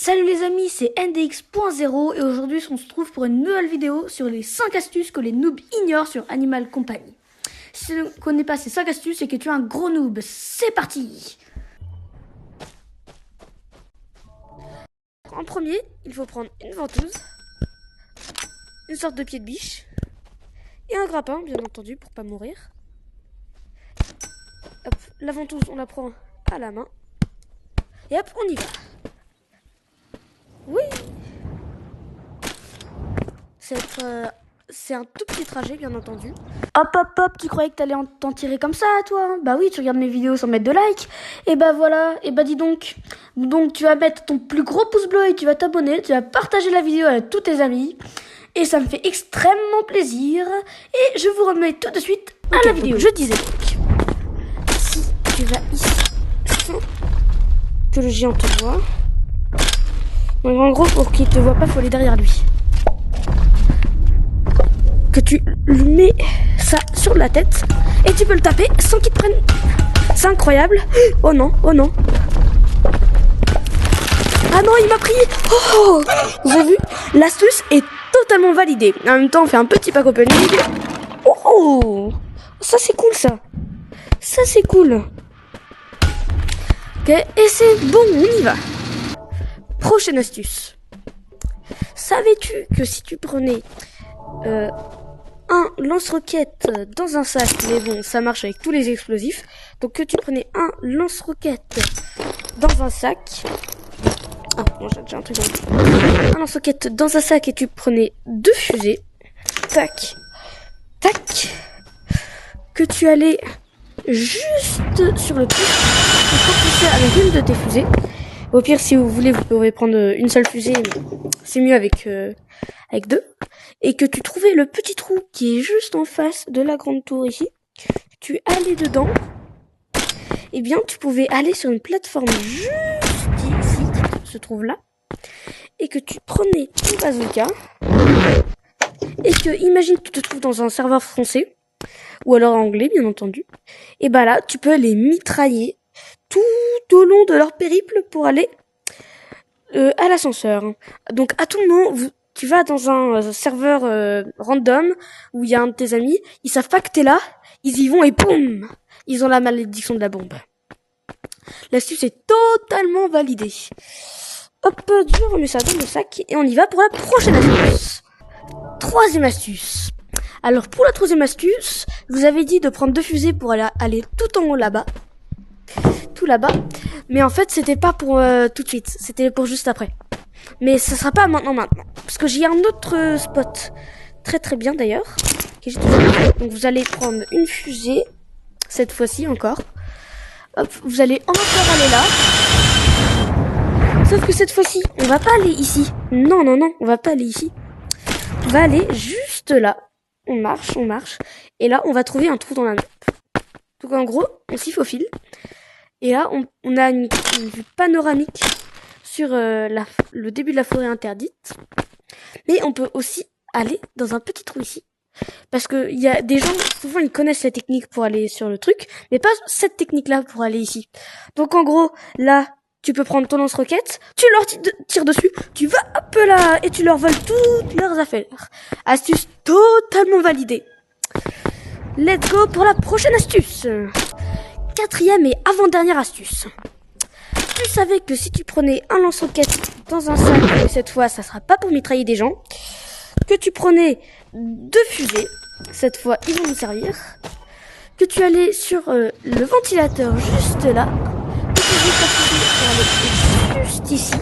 Salut les amis, c'est NDX.0 et aujourd'hui on se trouve pour une nouvelle vidéo sur les 5 astuces que les noobs ignorent sur Animal Company. Si tu ne connais pas ces 5 astuces, c'est que tu es un gros noob. C'est parti! En premier, il faut prendre une ventouse, une sorte de pied de biche et un grappin, bien entendu, pour pas mourir. Hop, la ventouse, on la prend à la main et hop, on y va. Oui, c'est un tout petit trajet, bien entendu. Hop, tu croyais que t'allais t'en tirer comme ça, toi? Bah oui, tu regardes mes vidéos sans mettre de like. Et bah voilà, et bah dis donc. Donc tu vas mettre ton plus gros pouce bleu et tu vas t'abonner, tu vas partager la vidéo avec tous tes amis. Et ça me fait extrêmement plaisir. Et je vous remets tout de suite à la vidéo. Je disais donc, si tu vas ici, sans que le géant te voie. Donc en gros, pour qu'il te voit pas, faut aller derrière lui. Que tu lui mets ça sur la tête et tu peux le taper sans qu'il te prenne. C'est incroyable. Oh non. Ah non, il m'a pris. Oh, vous avez vu? L'astuce est totalement validée. En même temps, on fait un petit pack opening. Oh, ça c'est cool ça. Ça c'est cool. Ok, et c'est bon, on y va. Prochaine astuce. Savais-tu que si tu prenais un lance-roquette dans un sac, mais bon, ça marche avec tous les explosifs, donc que tu prenais un lance-roquette dans un sac, j'ai un truc dans un lance-roquette dans un sac et tu prenais 2 fusées, tac, que tu allais juste sur le truc, tu propulser avec une de tes fusées. Au pire, si vous voulez, vous pouvez prendre une seule fusée, mais c'est mieux avec 2. Et que tu trouvais le petit trou qui est juste en face de la grande tour ici. Tu allais dedans. Eh bien, tu pouvais aller sur une plateforme juste ici, qui se trouve là. Et que tu prenais ton bazooka. Et que, imagine que tu te trouves dans un serveur français. Ou alors anglais, bien entendu. Et bah là, tu peux les mitrailler tout au long de leur périple pour aller à l'ascenseur. Donc à tout moment, tu vas dans un serveur random où il y a un de tes amis, ils savent pas que t'es là, ils y vont et boum, ils ont la malédiction de la bombe. L'astuce est totalement validée. Hop, je remets ça dans le sac et on y va pour la prochaine astuce. Troisième astuce. Alors pour la troisième astuce, je vous avais dit de prendre 2 fusées pour aller tout en haut là-bas. Tout là-bas, mais en fait c'était pas pour tout de suite, c'était pour juste après. Mais ça sera pas maintenant, parce que j'ai un autre spot très bien d'ailleurs. Donc vous allez prendre une fusée, cette fois-ci encore. Hop, vous allez encore aller là. Sauf que cette fois-ci, on va pas aller ici. Non, on va pas aller ici. On va aller juste là. On marche, et là on va trouver un trou dans la map. Donc en gros, on s'y faufile. Et là, on a une vue panoramique sur le début de la forêt interdite. Mais on peut aussi aller dans un petit trou ici. Parce que il y a des gens, souvent ils connaissent la technique pour aller sur le truc, mais pas cette technique-là pour aller ici. Donc en gros, là, tu peux prendre ton lance-roquette, tu leur tires dessus, tu vas hop là, et tu leur voles toutes leurs affaires. Astuce totalement validée. Let's go pour la prochaine astuce. 4e et avant-dernière astuce. Tu savais que si tu prenais un lance-roquette dans un sac, et cette fois ça sera pas pour mitrailler des gens, que tu prenais 2 fusées, cette fois ils vont nous servir, que tu allais sur le ventilateur juste là, que tu juste ta fusée pour aller juste ici.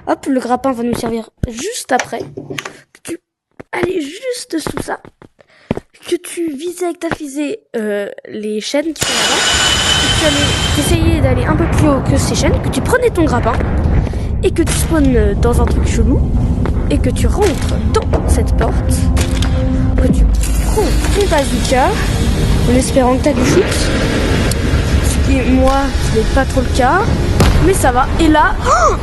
Hop, le grappin va nous servir juste après, que tu allais juste sous ça, que tu visais avec ta fusée les chaînes qui sont là-bas, que tu allais essayer d'aller un peu plus haut que ces chaînes, que tu prenais ton grappin et que tu spawns dans un truc chelou et que tu rentres dans cette porte, que tu prends ton bazooka en espérant que tu as du shoot, ce qui moi ce n'est pas trop le cas, mais ça va. Et là,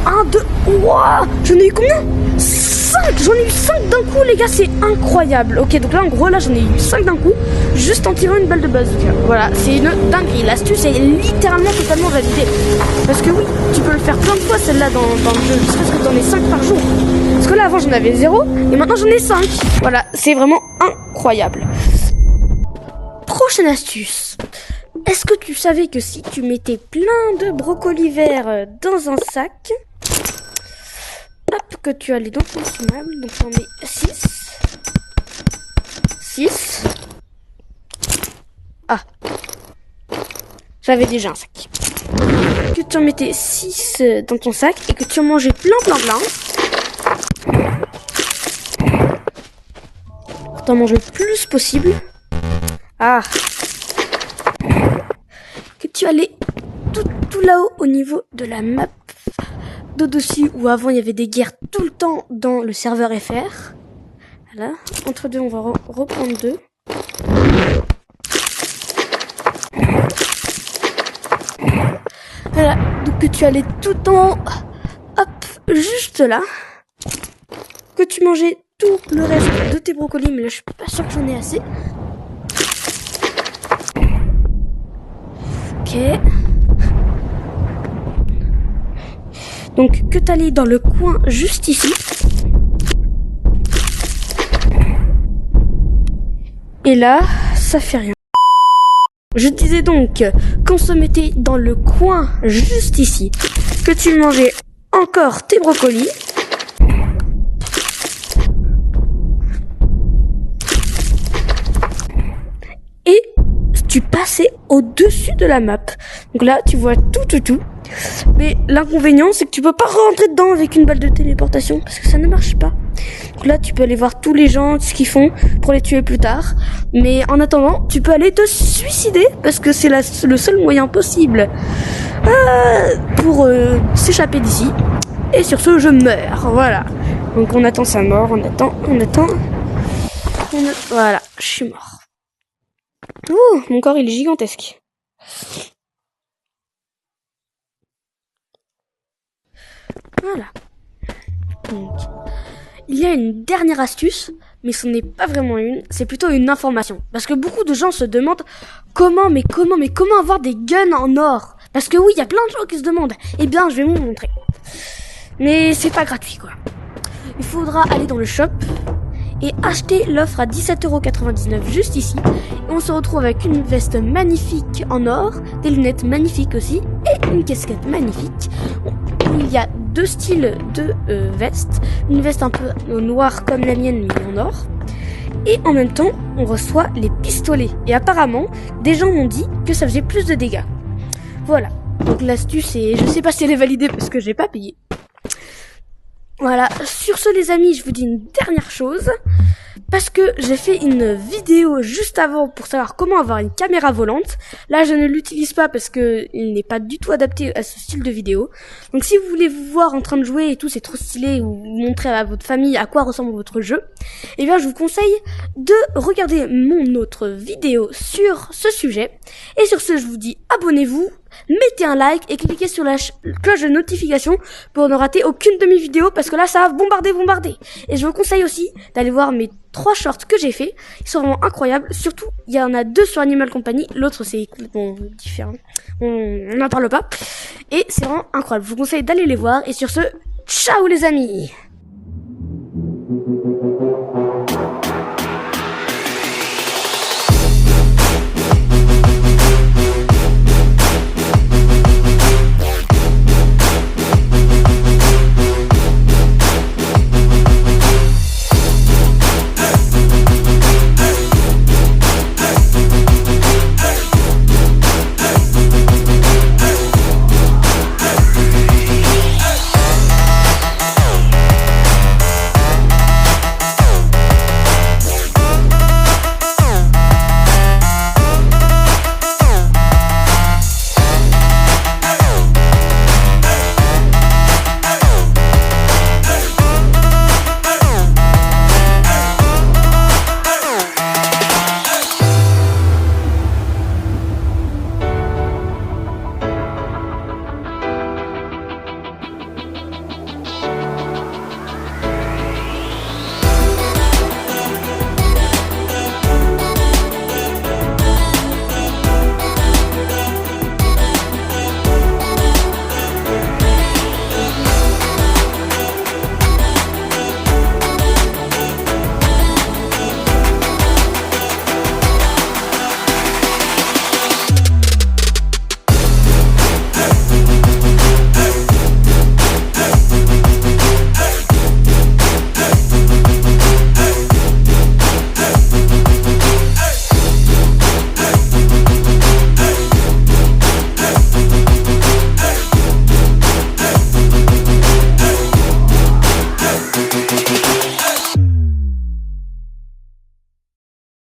1, 2, wow, j'en ai eu combien? 5! J'en ai eu 5 d'un coup, les gars, c'est incroyable. Ok, donc là, en gros, là, j'en ai eu 5 d'un coup, juste en tirant une balle de bazooka. Voilà, c'est une dinguerie. L'astuce est littéralement totalement validée. Parce que oui, tu peux le faire plein de fois, celle-là, dans le jeu. Je serais que t'en aies 5 par jour. Parce que là, avant, j'en avais 0, et maintenant, j'en ai 5. Voilà, c'est vraiment incroyable. Prochaine astuce. Est-ce que tu savais que si tu mettais plein de brocolis verts dans un sac, hop, que tu allais dans ton immeuble, donc t'en mets 6. Ah, j'avais déjà un sac. Que tu en mettais 6 dans ton sac et que tu en mangeais plein. Pour t'en manger le plus possible. Ah, que tu allais tout là-haut au niveau de la map d'au-dessus où avant il y avait des guerres tout le temps dans le serveur FR. Voilà, entre deux on va reprendre 2. Voilà, donc que tu allais tout en haut, hop, juste là. Que tu mangeais tout le reste de tes brocolis, mais là je suis pas sûre que j'en ai assez. Ok. Donc que t'allais dans le coin juste ici. Et là, ça fait rien. Je disais donc qu'on se mettait dans le coin juste ici. Que tu mangeais encore tes brocolis. Et tu passais au-dessus de la map. Donc là, tu vois tout. Mais l'inconvénient, c'est que tu peux pas rentrer dedans avec une balle de téléportation parce que ça ne marche pas. Donc là, tu peux aller voir tous les gens, ce qu'ils font pour les tuer plus tard. Mais en attendant, tu peux aller te suicider parce que c'est le seul moyen possible pour s'échapper d'ici. Et sur ce, je meurs. Voilà. Donc on attend sa mort, on attend. Voilà, je suis mort. Ouh, mon corps il est gigantesque. Voilà. Donc, il y a une dernière astuce, mais ce n'est pas vraiment une, c'est plutôt une information. Parce que beaucoup de gens se demandent comment avoir des guns en or. Parce que oui, il y a plein de gens qui se demandent. Eh bien, je vais vous montrer. Mais c'est pas gratuit, quoi. Il faudra aller dans le shop et acheter l'offre à 17,99€ juste ici. Et on se retrouve avec une veste magnifique en or, des lunettes magnifiques aussi, et une casquette magnifique. Il y a 2 styles de vestes. Une veste un peu noire comme la mienne, mais en or. Et en même temps, on reçoit les pistolets. Et apparemment, des gens m'ont dit que ça faisait plus de dégâts. Voilà. Donc l'astuce est... Je sais pas si elle est validée parce que j'ai pas payé. Voilà, sur ce les amis, je vous dis une dernière chose, parce que j'ai fait une vidéo juste avant pour savoir comment avoir une caméra volante. Là je ne l'utilise pas parce que il n'est pas du tout adapté à ce style de vidéo. Donc si vous voulez vous voir en train de jouer et tout, c'est trop stylé, ou vous montrer à votre famille à quoi ressemble votre jeu, eh bien je vous conseille de regarder mon autre vidéo sur ce sujet. Et sur ce je vous dis abonnez-vous, mettez un like et cliquez sur la cloche de notification pour ne rater aucune de mes vidéos parce que là ça va bombarder. Et je vous conseille aussi d'aller voir mes 3 shorts que j'ai fait, ils sont vraiment incroyables. Surtout il y en a 2 sur Animal Company, l'autre c'est complètement différent, on n'en parle pas. Et c'est vraiment incroyable, je vous conseille d'aller les voir. Et sur ce, ciao les amis.